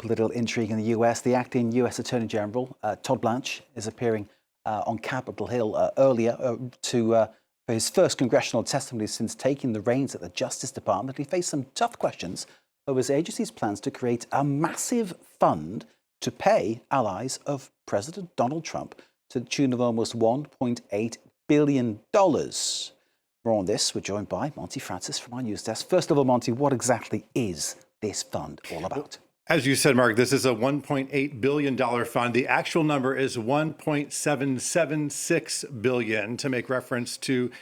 political intrigue in the US. The acting US Attorney General, Todd Blanche, is appearing on Capitol Hill earlier for his first congressional testimony since taking the reins at the Justice Department. He faced some tough questions over his agency's plans to create a massive fund to pay allies of President Donald Trump to the tune of almost $1.8 billion. More on this, we're joined by Monte Francis from our news desk. First of all, Monte, what exactly is this fund all about? As you said, Mark, this is a $1.8 billion fund. The actual number is $1.776 billion, to make reference to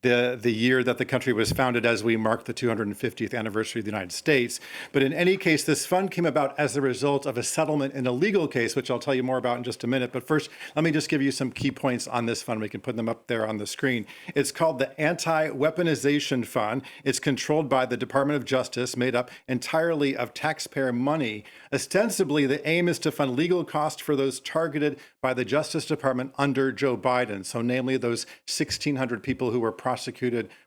the year that the country was founded as we mark the 250th anniversary of the United States. But in any case, this fund came about as a result of a settlement in a legal case, which I'll tell you more about in just a minute. But first, let me just give you some key points on this fund. We can put them up there on the screen. It's called the Anti-Weaponization Fund. It's controlled by the Department of Justice, made up entirely of taxpayer money. Ostensibly, the aim is to fund legal costs for those targeted by the Justice Department under Joe Biden. So namely, those 1,600 people who were prosecuted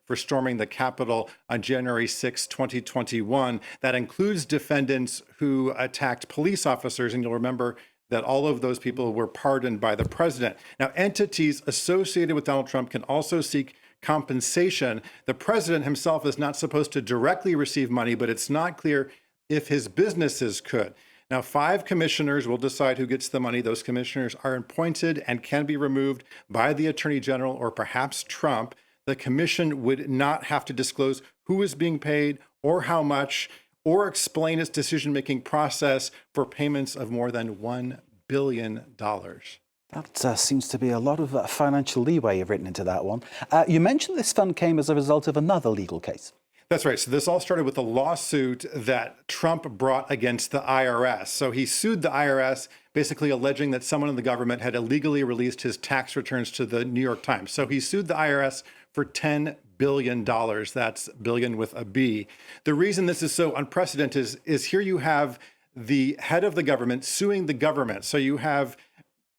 for storming the Capitol on January 6, 2021. That includes defendants who attacked police officers. And you'll remember that all of those people were pardoned by the president. Now, entities associated with Donald Trump can also seek compensation. The president himself is not supposed to directly receive money, but it's not clear if his businesses could. Now, 5 commissioners will decide who gets the money. Those commissioners are appointed and can be removed by the Attorney General or perhaps Trump. The commission would not have to disclose who is being paid or how much, or explain its decision-making process for payments of more than $1 billion. That seems to be a lot of financial leeway you've written into that one. You mentioned this fund came as a result of another legal case. That's right. So this all started with a lawsuit that Trump brought against the IRS. So he sued the IRS, basically alleging that someone in the government had illegally released his tax returns to the New York Times. So he sued the IRS for $10 billion. That's billion with a B. The reason this is so unprecedented is here you have the head of the government suing the government. So you have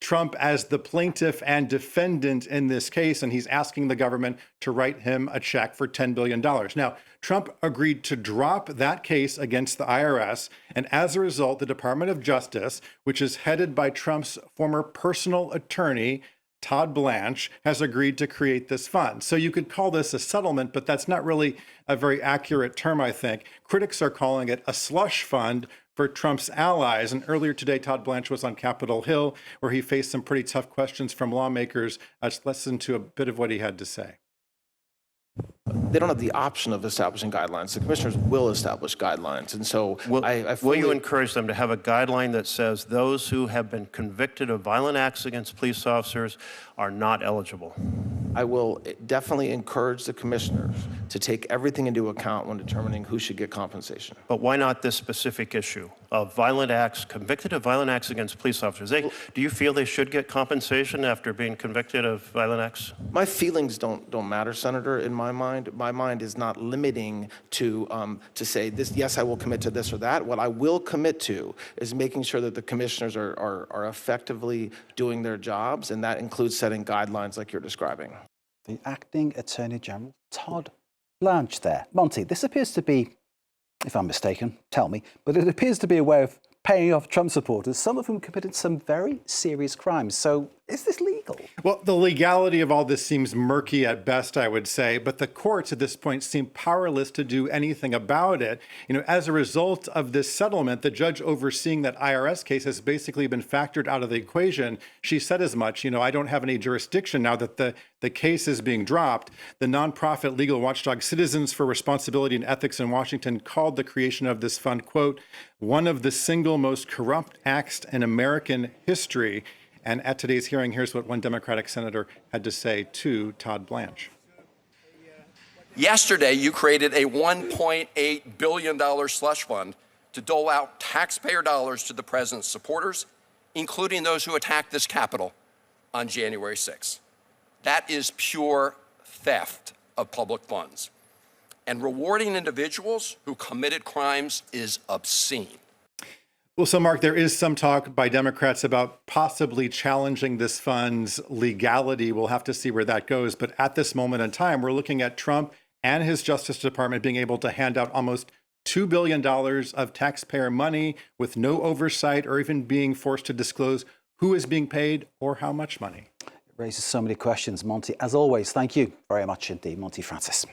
Trump as the plaintiff and defendant in this case, and he's asking the government to write him a check for $10 billion. Now, Trump agreed to drop that case against the IRS, and as a result, the Department of Justice, which is headed by Trump's former personal attorney, Todd Blanche, has agreed to create this fund. So you could call this a settlement, but that's not really a very accurate term, I think. Critics are calling it a slush fund for Trump's allies. And earlier today, Todd Blanche was on Capitol Hill, where he faced some pretty tough questions from lawmakers. Let's listen to a bit of what he had to say. They don't have the option of establishing guidelines. The commissioners will establish guidelines. And so will you encourage them to have a guideline that says those who have been convicted of violent acts against police officers are not eligible? I will definitely encourage the commissioners to take everything into account when determining who should get compensation. But why not this specific issue of violent acts, convicted of violent acts against police officers? Do you feel they should get compensation after being convicted of violent acts? My feelings don't matter, Senator, in my mind. My mind is not limiting to say this, yes, I will commit to this or that. What I will commit to is making sure that the commissioners are effectively doing their jobs, and that includes setting guidelines like you're describing. The acting Attorney General, Todd Blanche there. Monte, this appears to be, if I'm mistaken, tell me, but it appears to be a way of paying off Trump supporters, some of whom committed some very serious crimes. So is this legal? Well, the legality of all this seems murky at best, I would say, but the courts at this point seem powerless to do anything about it. As a result of this settlement, the judge overseeing that IRS case has basically been factored out of the equation. She said as much, I don't have any jurisdiction now that the case is being dropped. The nonprofit legal watchdog Citizens for Responsibility and Ethics in Washington called the creation of this fund, quote, one of the single most corrupt acts in American history. And at today's hearing, here's what one Democratic senator had to say to Todd Blanche. Yesterday, you created a $1.8 billion slush fund to dole out taxpayer dollars to the president's supporters, including those who attacked this Capitol on January 6th. That is pure theft of public funds. And rewarding individuals who committed crimes is obscene. Well, so Mark, there is some talk by Democrats about possibly challenging this fund's legality. We'll have to see where that goes. But at this moment in time, we're looking at Trump and his Justice Department being able to hand out almost $2 billion of taxpayer money with no oversight or even being forced to disclose who is being paid or how much money. It raises so many questions, Monty. As always, thank you very much indeed, Monte Francis.